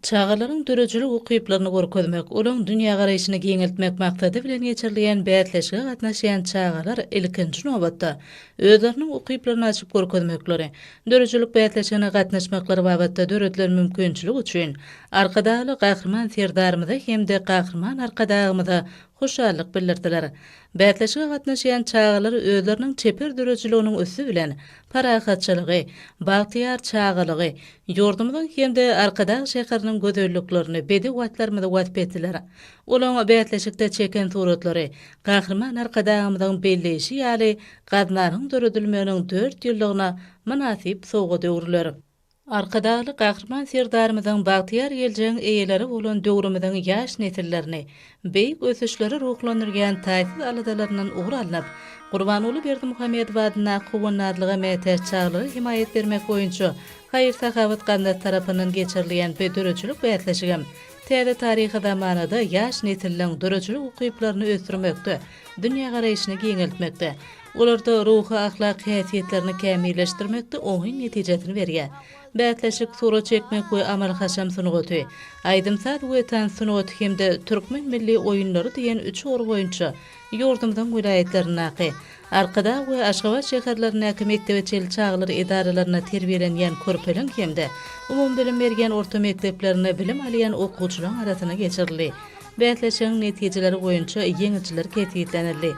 Çağalaryň dörejili ukyplaryny görkezmek, olaň dünýä garaýşyny giňeltmek maksady bilen geçirilýän bätleşige gatnaşýan çağalar ilkinji nobatda özleriniň ukyplaryny açyp görkezmekleri, dörejilik bätleşigine gatnaşmaklary babatda döretler mümkinçilik üçin arkadaly gahrman serdarymyza hemde gahrman arkadagymyza hoşallyk bildirdiler. Bätleşige gatnaşýan çağalar özleriniň çeper dörejiliginiň ösü bilen parahatçylygy, bagtyar çağalygy, ýurdumyň hemde arkadag şäheriniň gözelliklerini bedi watlarymyza watyp etdiler. Olaň bätleşikde çeken suratlary, gahrman arkadagymyzyň belleşi ýaly gadnaryň döredilmeginiň 4 ýyllygyna münasip sowga döwürler. Arkadaly gahrman serdarymyzyň bagtyar geljegiň eýeleri bolan döwrümizden ýaş nesillerini beýik ösüşleri ruhlandyrgan taýsy aladalarynyň ugralanyp, Gurbanyly Berdimuhammedow adyna Kuwannadlyga mätäç çağlary himayet bermek boýunça Haýyr Sahawat Gannat tarapyndan geçirilýän dörejilik bätleşigi täze taryhy zamanada ýaş nesilleriň dörejilik ukyplaryny ösdürmekde, dünýä garaýşyny giňeltmekde, olarda ruhy ahlak häsiýetlerini kämilleşdirmekde oňy netijesini berýär. Bätleşik sura çekmek we amal haşam sunugaty, aýdymsat we tan sunugaty hemde türkmen milli oýunlary diýen 3 or boýunça ýurdumyň vilayetlerine, Arkada we Aşgabat şäherlerine mektebe çel çağlar idaralaryna terbiýelenýän körpeliň hemde umum bilim bergen orta mekteplerine bilim alýan okuwçylaryň arasyna geçirildi. Bätleşigiň netijeleri boýunça ýeňilçiler ketýitlenildi.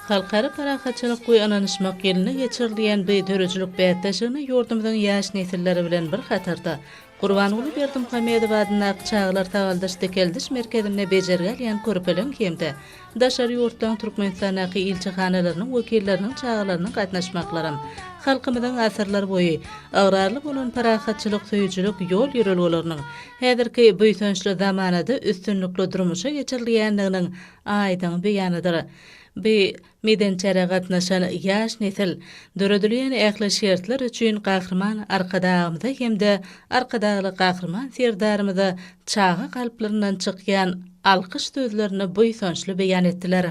Halkara parahatçylyk we ananyşmak ýeline geçirilýän bu dörejilik bätleşigini ýurdumyň ýaş nesilleri bilen bir hatarda Gurbanyly Berdimuhammedow adyna çağlar tagaldaş tekeldiş merkezine bejergelýän körpeliň hemde daşary ýurtdan Türkmenistanaky ilçehanalarynyň wekilleriniň çağlarynyň gatnaşmaklary halkymyzyň asyrlar boýy agrarly bolan parahatçylyk söýüjülük ýol ýürelgelerini häzirki büýsönçli zamanada üstünlikli durmuşa geçirilýändiginiň aýdyň beýanydyr. Bir medençere gatnaşan ýaş nesil döredilýän ähli şertler üçin gahrman arkadagymyza hemde arkadagy gahrman serdarymyza çağa kalplaryndan çykýan alkyş sözlerini buýsonçly beýan etdiler.